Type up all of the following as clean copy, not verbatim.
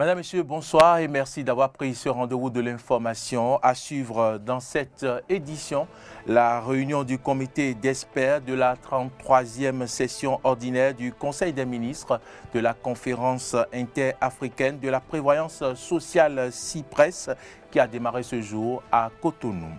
Madame, Monsieur, bonsoir et merci d'avoir pris ce rendez-vous de l'information. À suivre dans cette édition, la réunion du comité d'experts de la 33e session ordinaire du Conseil des ministres de la conférence interafricaine de la prévoyance sociale CIPRES qui a démarré ce jour à Cotonou.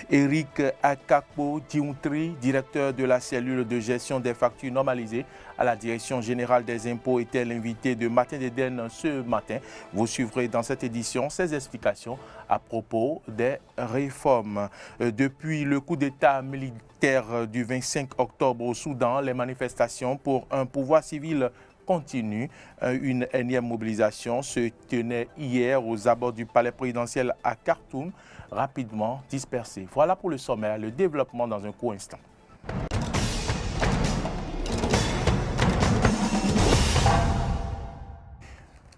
Eric Akakpo Diountri, directeur de la cellule de gestion des factures normalisées à la Direction générale des impôts, était l'invité de Matin d'Éden ce matin. Vous suivrez dans cette édition ses explications à propos des réformes. Depuis le coup d'État militaire du 25 octobre au Soudan, les manifestations pour un pouvoir civil continue. Une énième mobilisation se tenait hier aux abords du palais présidentiel à Khartoum, rapidement dispersée. Voilà pour le sommaire, le développement dans un court instant.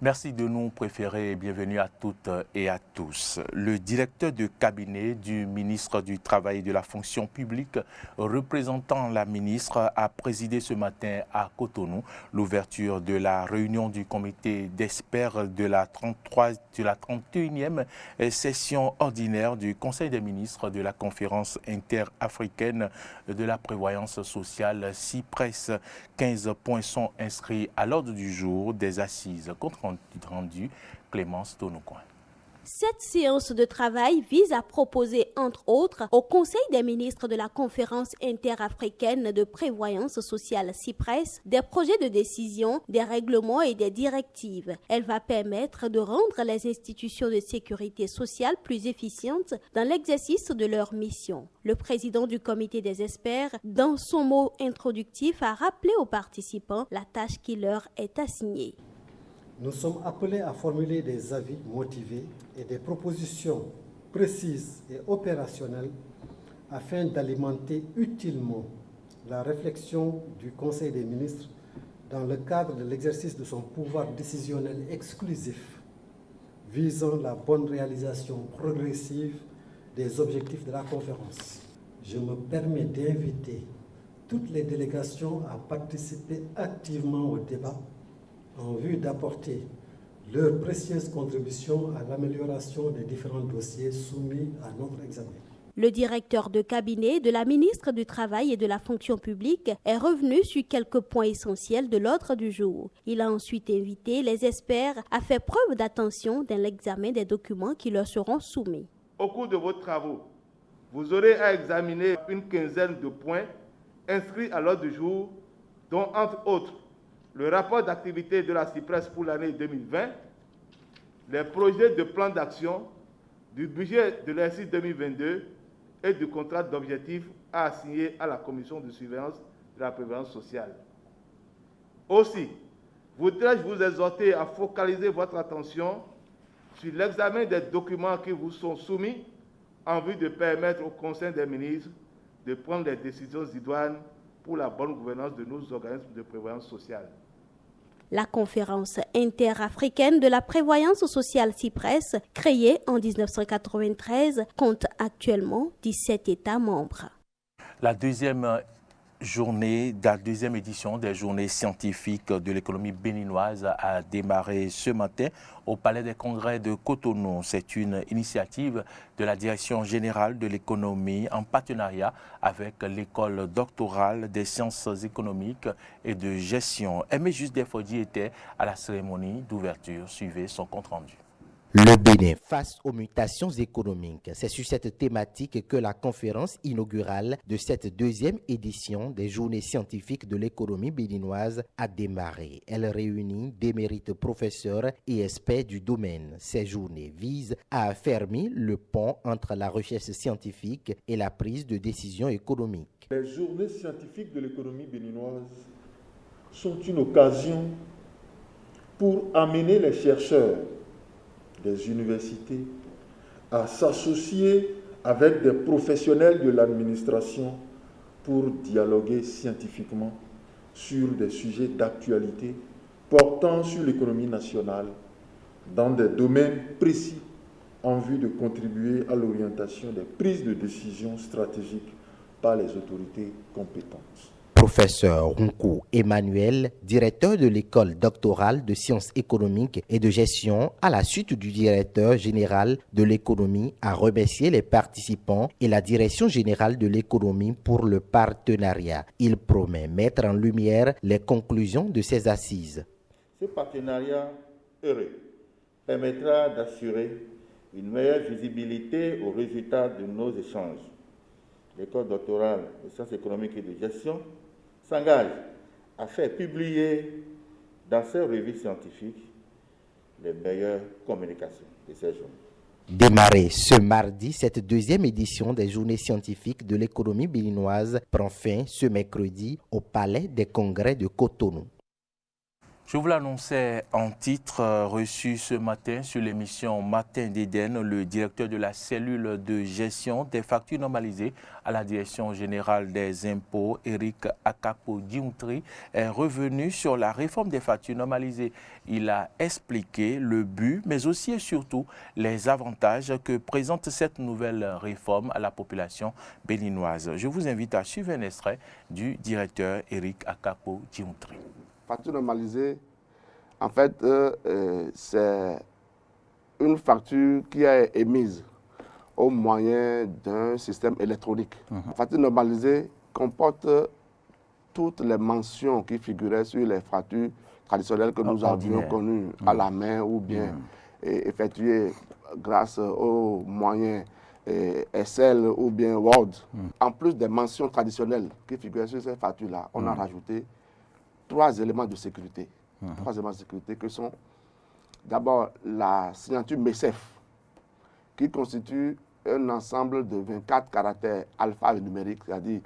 Merci de nous préférer et bienvenue à toutes et à tous. Le directeur de cabinet du ministre du Travail et de la fonction publique, représentant la ministre, a présidé ce matin à Cotonou l'ouverture de la réunion du comité d'experts de la 31e session ordinaire du Conseil des ministres de la conférence interafricaine de la prévoyance sociale CIPRES. 15 points sont inscrits à l'ordre du jour des assises. Compte rendu, Clémence Tonoucoin. Cette séance de travail vise à proposer, entre autres, au Conseil des ministres de la conférence interafricaine de prévoyance sociale CIPRES, des projets de décision, des règlements et des directives. Elle va permettre de rendre les institutions de sécurité sociale plus efficientes dans l'exercice de leur mission. Le président du comité des experts, dans son mot introductif, a rappelé aux participants la tâche qui leur est assignée. Nous sommes appelés à formuler des avis motivés et des propositions précises et opérationnelles afin d'alimenter utilement la réflexion du Conseil des ministres dans le cadre de l'exercice de son pouvoir décisionnel exclusif visant la bonne réalisation progressive des objectifs de la conférence. Je me permets d'inviter toutes les délégations à participer activement au débat en vue d'apporter leur précieuse contribution à l'amélioration des différents dossiers soumis à notre examen. Le directeur de cabinet de la ministre du Travail et de la fonction publique est revenu sur quelques points essentiels de l'ordre du jour. Il a ensuite invité les experts à faire preuve d'attention dans l'examen des documents qui leur seront soumis. Au cours de vos travaux, vous aurez à examiner une quinzaine de points inscrits à l'ordre du jour, dont entre autres le rapport d'activité de la CIPRES pour l'année 2020, les projets de plan d'action, du budget de l'exercice 2022 et du contrat d'objectifs à assigner à la commission de surveillance de la prévoyance sociale. Aussi, voudrais-je vous exhorter à focaliser votre attention sur l'examen des documents qui vous sont soumis en vue de permettre au Conseil des ministres de prendre les décisions idoines pour la bonne gouvernance de nos organismes de prévoyance sociale. La conférence interafricaine de la prévoyance sociale CIPRES, créée en 1993, compte actuellement 17 États membres. La deuxième édition des journées scientifiques de l'économie béninoise a démarré ce matin au Palais des Congrès de Cotonou. C'est une initiative de la Direction générale de l'économie en partenariat avec l'École doctorale des sciences économiques et de gestion. Aimé Juste Desfodji était à la cérémonie d'ouverture. Suivez son compte-rendu. Le Bénin face aux mutations économiques. C'est sur cette thématique que la conférence inaugurale de cette deuxième édition des Journées scientifiques de l'économie béninoise a démarré. Elle réunit d'émérites professeurs et experts du domaine. Ces journées visent à affermir le pont entre la recherche scientifique et la prise de décision économique. Les Journées scientifiques de l'économie béninoise sont une occasion pour amener les chercheurs des universités à s'associer avec des professionnels de l'administration pour dialoguer scientifiquement sur des sujets d'actualité portant sur l'économie nationale dans des domaines précis en vue de contribuer à l'orientation des prises de décision stratégiques par les autorités compétentes. Professeur Runku Emmanuel, directeur de l'école doctorale de sciences économiques et de gestion, à la suite du directeur général de l'économie, a remercié les participants et la direction générale de l'économie pour le partenariat. Il promet mettre en lumière les conclusions de ces assises. Ce partenariat heureux permettra d'assurer une meilleure visibilité aux résultats de nos échanges. L'école doctorale de sciences économiques et de gestion s'engage à faire publier dans ses revues scientifiques les meilleures communications de ces journées. Démarrée ce mardi, cette deuxième édition des Journées scientifiques de l'économie béninoise prend fin ce mercredi au Palais des Congrès de Cotonou. Je vous l'annonçais en titre reçu ce matin sur l'émission Matin d'Éden, le directeur de la cellule de gestion des factures normalisées à la Direction générale des impôts, Eric Akapo-Diontri, est revenu sur la réforme des factures normalisées. Il a expliqué le but, mais aussi et surtout les avantages que présente cette nouvelle réforme à la population béninoise. Je vous invite à suivre un extrait du directeur Eric Akapo-Diontri. Facture normalisée, en fait, c'est une facture qui est émise au moyen d'un système électronique. La facture normalisée comporte toutes les mentions qui figuraient sur les factures traditionnelles que nous avions connues à la main ou bien effectuées grâce aux moyens Excel ou bien Word. En plus des mentions traditionnelles qui figuraient sur ces factures-là, on a rajouté 3 éléments de sécurité. 3 éléments de sécurité que sont d'abord la signature MECEF, qui constitue un ensemble de 24 caractères alphanumériques, c'est-à-dire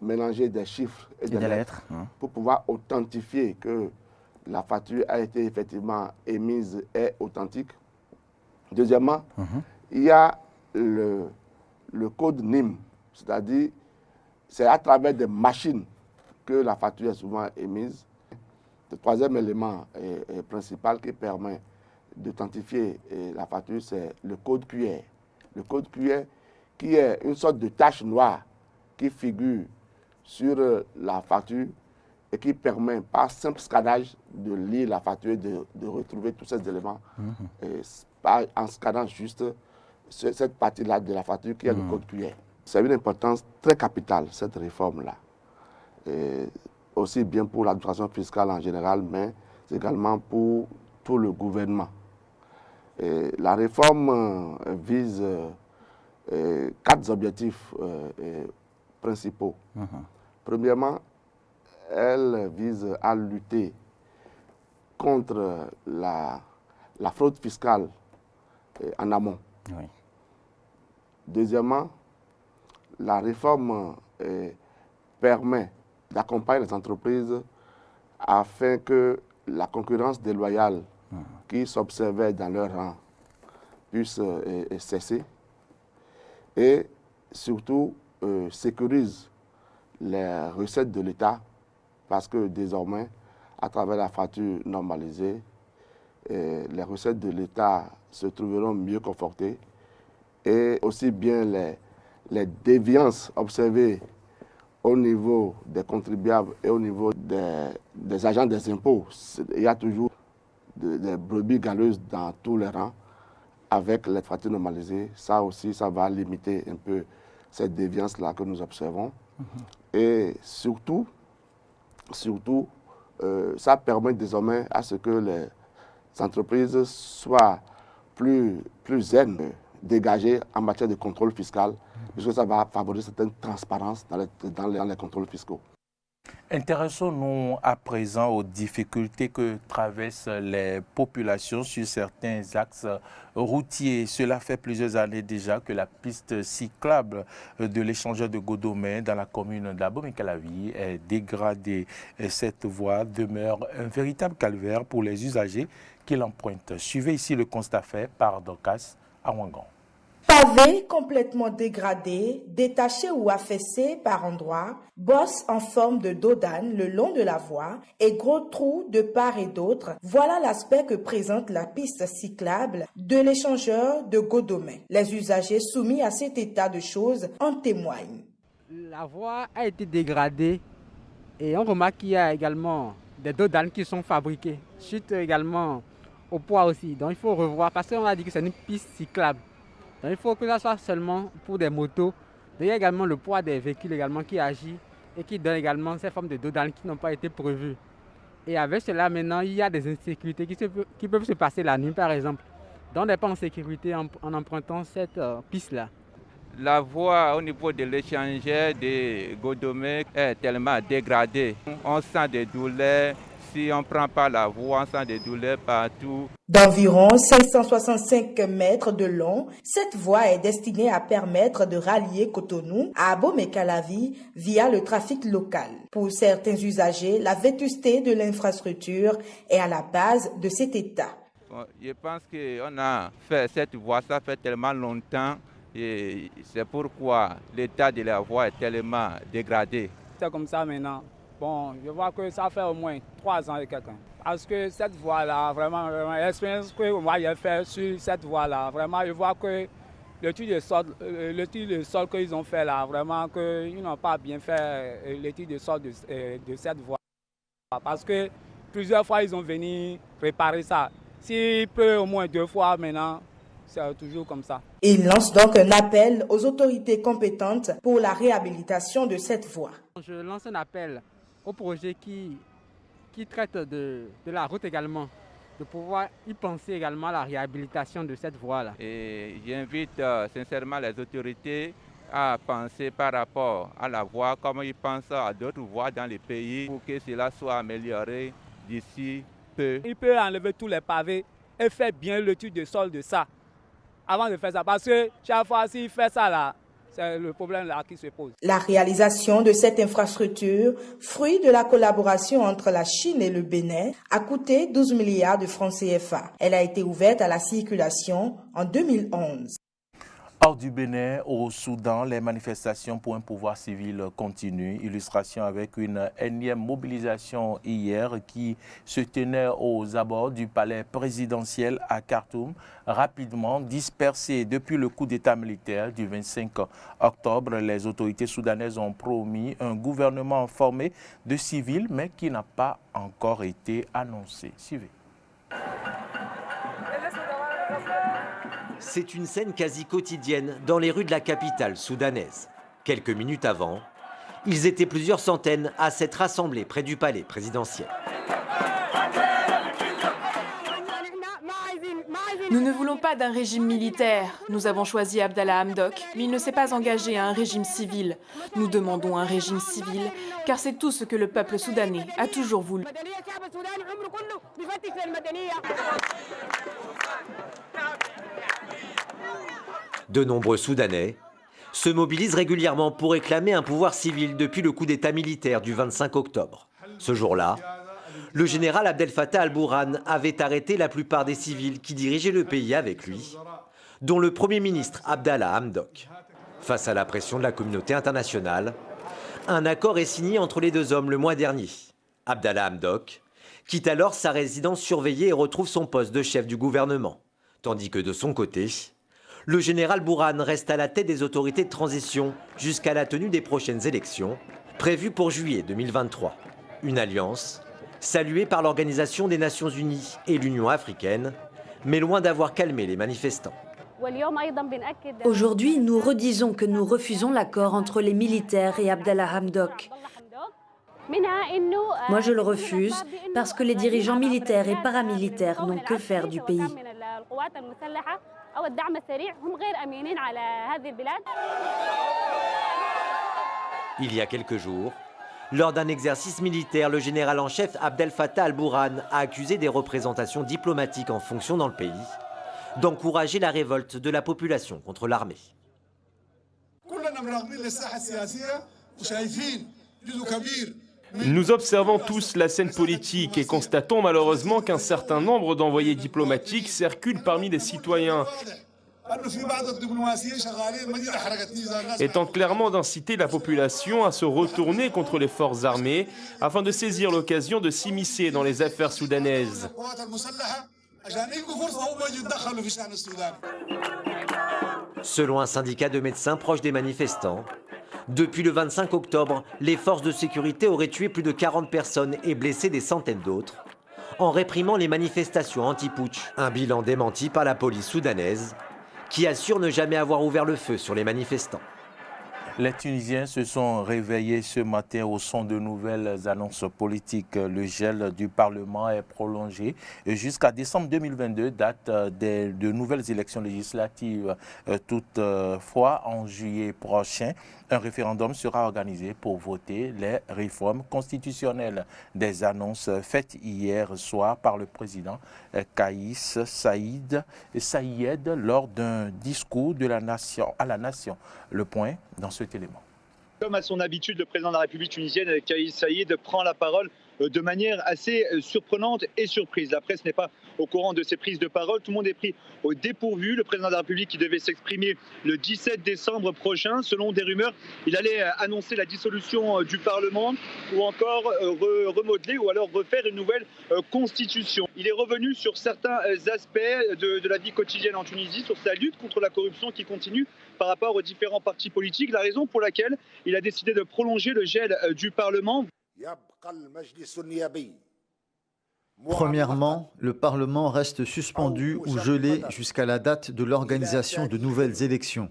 mélanger des chiffres et des lettres pour pouvoir authentifier que la facture a été effectivement émise et authentique. Deuxièmement, il y a le code NIM, c'est-à-dire c'est à travers des machines que la facture est souvent émise. Le troisième élément principal qui permet d'authentifier la facture, c'est le code QR. Le code QR qui est une sorte de tache noire qui figure sur la facture et qui permet par simple scannage de lire la facture et de retrouver tous ces éléments en scannant juste cette partie-là de la facture qui est le code QR. C'est une importance très capitale, cette réforme-là. Aussi bien pour l'administration fiscale en général, mais également pour tout le gouvernement. La réforme vise 4 objectifs principaux. Premièrement, elle vise à lutter contre la fraude fiscale en amont. Deuxièmement, la réforme permet d'accompagner les entreprises afin que la concurrence déloyale qui s'observait dans leur rang puisse cesser et surtout sécurise les recettes de l'État parce que désormais, à travers la facture normalisée, les recettes de l'État se trouveront mieux confortées et aussi bien les déviances observées au niveau des contribuables et au niveau des agents des impôts. Il y a toujours des brebis galeuses dans tous les rangs. Avec les factures normalisées, ça aussi, ça va limiter un peu cette déviance-là que nous observons. Et surtout, ça permet désormais à ce que les entreprises soient plus zen, dégagées en matière de contrôle fiscal, puisque ça va favoriser certaine transparence dans les contrôles fiscaux. Intéressons-nous à présent aux difficultés que traversent les populations sur certains axes routiers. Cela fait plusieurs années déjà que la piste cyclable de l'échangeur de Godomé dans la commune d'Abomey-Calavi est dégradée. Cette voie demeure un véritable calvaire pour les usagers qui l'empruntent. Suivez ici le constat fait par Dorcas Awangan. Pavés complètement dégradés, détachés ou affaissés par endroits, bosses en forme de dos d'âne le long de la voie et gros trous de part et d'autre, voilà l'aspect que présente la piste cyclable de l'échangeur de Godomé. Les usagers soumis à cet état de choses en témoignent. La voie a été dégradée Et on remarque qu'il y a également des dos d'âne qui sont fabriqués, suite également au poids aussi. Donc il faut revoir, parce qu'on a dit que c'est une piste cyclable. Donc il faut que ça soit seulement pour des motos. Il y a également le poids des véhicules également qui agit et qui donne également ces formes de dos d'âne qui n'ont pas été prévues. Et avec cela, maintenant, il y a des insécurités qui peuvent se passer la nuit, par exemple. Donc on n'est pas en sécurité en empruntant cette piste-là. La voie au niveau de l'échangeur de Godomé est tellement dégradée. On sent des douleurs. Si on ne prend pas la voie, on sent des douleurs partout. D'environ 565 mètres de long, cette voie est destinée à permettre de rallier Cotonou à Abomey-Calavi via le trafic local. Pour certains usagers, la vétusté de l'infrastructure est à la base de cet état. Je pense qu'on a fait cette voie, ça fait tellement longtemps et c'est pourquoi l'état de la voie est tellement dégradé. C'est comme ça maintenant. Bon, je vois que ça fait au moins 3 ans et quelques ans. Parce que cette voie-là, vraiment, l'expérience que moi j'ai fait sur cette voie-là, vraiment, je vois que l'étude de sol qu'ils ont fait là, vraiment, qu'ils n'ont pas bien fait l'étude de sol de cette voie. Parce que plusieurs fois, ils ont venu préparer ça. S'il peut au moins 2 fois maintenant, c'est toujours comme ça. Il lance donc un appel aux autorités compétentes pour la réhabilitation de cette voie. Je lance un appel au projet qui traite de la route également, de pouvoir y penser également à la réhabilitation de cette voie-là. Et j'invite sincèrement les autorités à penser par rapport à la voie comme ils pensent à d'autres voies dans les pays pour que cela soit amélioré d'ici peu. Il peut enlever tous les pavés et faire bien l'étude de sol de ça avant de faire ça. Parce que chaque fois s'il fait ça là, c'est le problème là qui se pose. La réalisation de cette infrastructure, fruit de la collaboration entre la Chine et le Bénin, a coûté 12 milliards de francs CFA. Elle a été ouverte à la circulation en 2011. Hors du Bénin, au Soudan, les manifestations pour un pouvoir civil continuent. Illustration avec une énième mobilisation hier qui se tenait aux abords du palais présidentiel à Khartoum, rapidement dispersée depuis le coup d'État militaire du 25 octobre. Les autorités soudanaises ont promis un gouvernement formé de civils, mais qui n'a pas encore été annoncé. Suivez. C'est une scène quasi quotidienne dans les rues de la capitale soudanaise. Quelques minutes avant, ils étaient plusieurs centaines à s'être rassemblés près du palais présidentiel. Nous ne voulons pas d'un régime militaire. Nous avons choisi Abdallah Hamdok, mais il ne s'est pas engagé à un régime civil. Nous demandons un régime civil, car c'est tout ce que le peuple soudanais a toujours voulu. De nombreux Soudanais se mobilisent régulièrement pour réclamer un pouvoir civil depuis le coup d'État militaire du 25 octobre. Ce jour-là, le général Abdel Fattah al-Burhan avait arrêté la plupart des civils qui dirigeaient le pays avec lui, dont le Premier ministre Abdallah Hamdok. Face à la pression de la communauté internationale, un accord est signé entre les deux hommes le mois dernier. Abdallah Hamdok quitte alors sa résidence surveillée et retrouve son poste de chef du gouvernement, tandis que de son côté, le général Burhan reste à la tête des autorités de transition jusqu'à la tenue des prochaines élections, prévues pour juillet 2023. Une alliance saluée par l'Organisation des Nations Unies et l'Union africaine, mais loin d'avoir calmé les manifestants. Aujourd'hui, nous redisons que nous refusons l'accord entre les militaires et Abdallah Hamdok. Moi, je le refuse parce que les dirigeants militaires et paramilitaires n'ont que faire du pays. Il y a quelques jours, lors d'un exercice militaire, le général en chef Abdel Fattah al-Burhan a accusé des représentations diplomatiques en fonction dans le pays d'encourager la révolte de la population contre l'armée. Nous observons tous la scène politique et constatons malheureusement qu'un certain nombre d'envoyés diplomatiques circulent parmi les citoyens, et tentent clairement d'inciter la population à se retourner contre les forces armées afin de saisir l'occasion de s'immiscer dans les affaires soudanaises. Selon un syndicat de médecins proches des manifestants, Depuis le 25 octobre, les forces de sécurité auraient tué plus de 40 personnes et blessé des centaines d'autres, en réprimant les manifestations anti-putsch. Un bilan démenti par la police soudanaise, qui assure ne jamais avoir ouvert le feu sur les manifestants. Les Tunisiens se sont réveillés ce matin au son de nouvelles annonces politiques. Le gel du Parlement est prolongé jusqu'à décembre 2022, date de nouvelles élections législatives. Toutefois, en juillet prochain, un référendum sera organisé pour voter les réformes constitutionnelles. Des annonces faites hier soir par le président Kaïs Saïed lors d'un discours à la nation. Le point dans cet élément. Comme à son habitude, le président de la République tunisienne, Kaïs Saïed, prend la parole de manière assez surprenante et surprise. La presse n'est pas au courant de ces prises de parole. Tout le monde est pris au dépourvu. Le président de la République qui devait s'exprimer le 17 décembre prochain, selon des rumeurs, il allait annoncer la dissolution du Parlement ou encore remodeler ou alors refaire une nouvelle constitution. Il est revenu sur certains aspects de la vie quotidienne en Tunisie, sur sa lutte contre la corruption qui continue par rapport aux différents partis politiques, la raison pour laquelle il a décidé de prolonger le gel du Parlement. Premièrement, le Parlement reste suspendu ou gelé jusqu'à la date de l'organisation de nouvelles élections.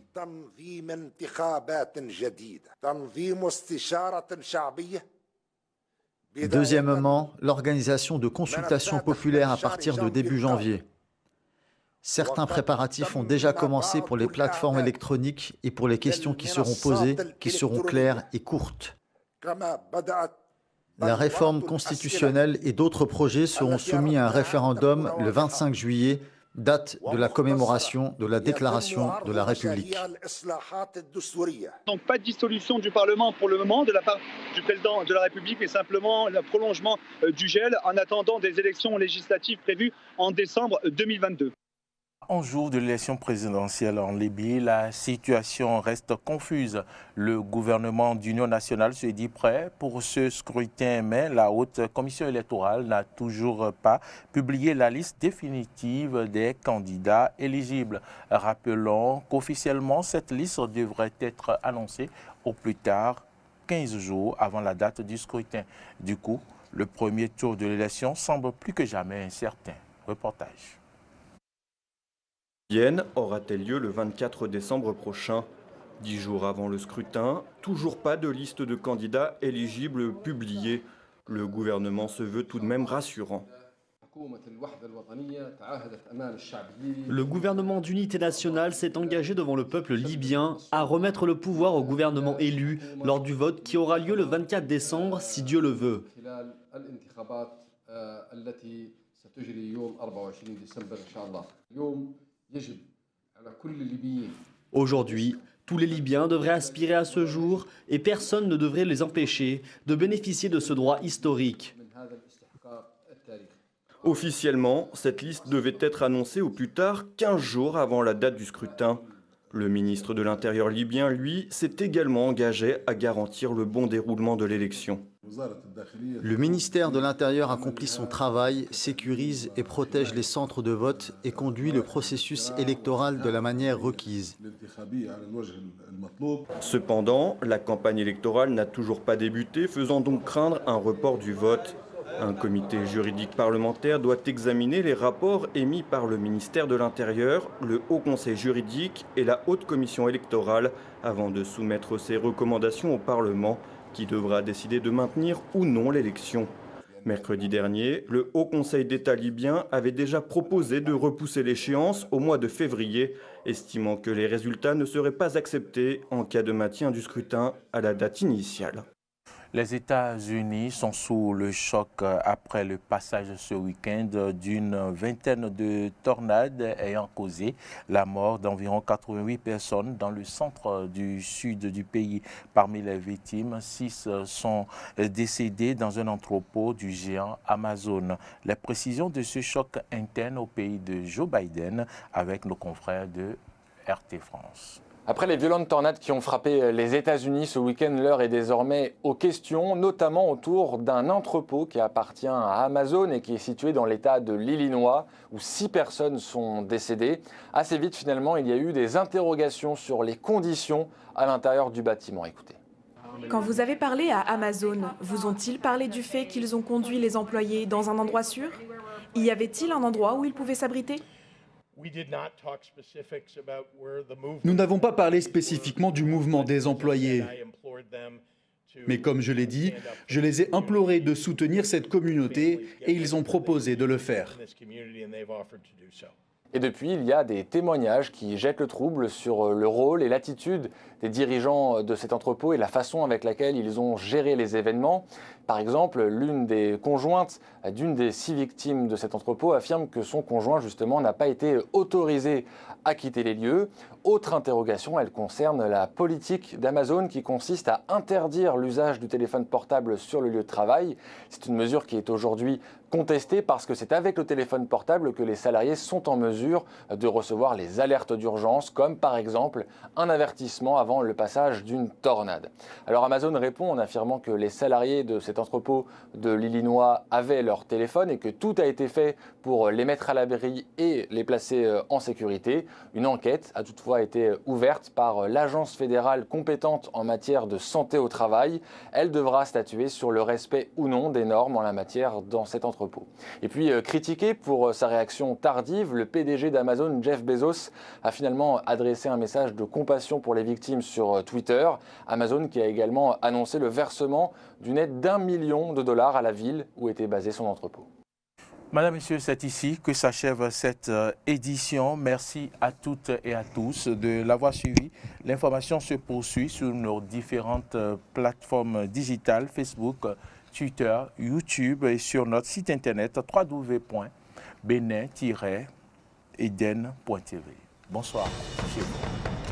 Deuxièmement, l'organisation de consultations populaires à partir de début janvier. Certains préparatifs ont déjà commencé pour les plateformes électroniques et pour les questions qui seront posées, qui seront claires et courtes. La réforme constitutionnelle et d'autres projets seront soumis à un référendum le 25 juillet, date de la commémoration de la déclaration de la République. Donc pas de dissolution du Parlement pour le moment de la part du président de la République, mais simplement le prolongement du gel en attendant des élections législatives prévues en décembre 2022. En jour de l'élection présidentielle en Libye, la situation reste confuse. Le gouvernement d'union nationale se dit prêt pour ce scrutin, mais la haute commission électorale n'a toujours pas publié la liste définitive des candidats éligibles. Rappelons qu'officiellement, cette liste devrait être annoncée au plus tard 15 jours avant la date du scrutin. Du coup, le premier tour de l'élection semble plus que jamais incertain. Reportage. Aura-t-elle lieu le 24 décembre prochain. 10 jours avant le scrutin, toujours pas de liste de candidats éligibles publiée. Le gouvernement se veut tout de même rassurant. Le gouvernement d'unité nationale s'est engagé devant le peuple libyen à remettre le pouvoir au gouvernement élu lors du vote qui aura lieu le 24 décembre si Dieu le veut. Aujourd'hui, tous les Libyens devraient aspirer à ce jour et personne ne devrait les empêcher de bénéficier de ce droit historique. Officiellement, cette liste devait être annoncée au plus tard 15 jours avant la date du scrutin. Le ministre de l'Intérieur libyen, lui, s'est également engagé à garantir le bon déroulement de l'élection. Le ministère de l'Intérieur accomplit son travail, sécurise et protège les centres de vote et conduit le processus électoral de la manière requise. Cependant, la campagne électorale n'a toujours pas débuté, faisant donc craindre un report du vote. Un comité juridique parlementaire doit examiner les rapports émis par le ministère de l'Intérieur, le Haut Conseil juridique et la Haute Commission électorale avant de soumettre ses recommandations au Parlement, qui devra décider de maintenir ou non l'élection. Mercredi dernier, le Haut Conseil d'État libyen avait déjà proposé de repousser l'échéance au mois de février, estimant que les résultats ne seraient pas acceptés en cas de maintien du scrutin à la date initiale. Les États-Unis sont sous le choc après le passage ce week-end d'une vingtaine de tornades ayant causé la mort d'environ 88 personnes dans le centre du sud du pays. Parmi les victimes, 6 sont décédés dans un entrepôt du géant Amazon. Les précisions de ce choc interne au pays de Joe Biden avec nos confrères de RT France. Après les violentes tornades qui ont frappé les États-Unis ce week-end, l'heure est désormais aux questions, notamment autour d'un entrepôt qui appartient à Amazon et qui est situé dans l'État de l'Illinois, où 6 personnes sont décédées. Assez vite, finalement, il y a eu des interrogations sur les conditions à l'intérieur du bâtiment. Écoutez. Quand vous avez parlé à Amazon, vous ont-ils parlé du fait qu'ils ont conduit les employés dans un endroit sûr? Y avait-il un endroit où ils pouvaient s'abriter? Nous n'avons pas parlé spécifiquement du mouvement des employés. Mais comme je l'ai dit, je les ai implorés de soutenir cette communauté et ils ont proposé de le faire. Et depuis, il y a des témoignages qui jettent le trouble sur le rôle et l'attitude des dirigeants de cet entrepôt et la façon avec laquelle ils ont géré les événements. Par exemple, l'une des conjointes d'une des 6 victimes de cet entrepôt affirme que son conjoint, justement, n'a pas été autorisé à quitter les lieux. Autre interrogation, elle concerne la politique d'Amazon qui consiste à interdire l'usage du téléphone portable sur le lieu de travail. C'est une mesure qui est aujourd'hui contestée parce que c'est avec le téléphone portable que les salariés sont en mesure de recevoir les alertes d'urgence, comme par exemple un avertissement avant le passage d'une tornade. Alors Amazon répond en affirmant que les salariés de cet entrepôt de l'Illinois avaient leur téléphone et que tout a été fait pour les mettre à l'abri et les placer en sécurité. Une enquête a toutefois été ouverte par l'agence fédérale compétente en matière de santé au travail. Elle devra statuer sur le respect ou non des normes en la matière dans cet entrepôt. Et puis critiqué pour sa réaction tardive, le PDG d'Amazon, Jeff Bezos, a finalement adressé un message de compassion pour les victimes sur Twitter. Amazon qui a également annoncé le versement d'une aide d'1 million de dollars à la ville où était basé son entrepôt. Madame, Monsieur, c'est ici que s'achève cette édition. Merci à toutes et à tous de l'avoir suivi. L'information se poursuit sur nos différentes plateformes digitales, Facebook, Twitter, YouTube et sur notre site internet www.benin-eden.tv. Bonsoir chez vous.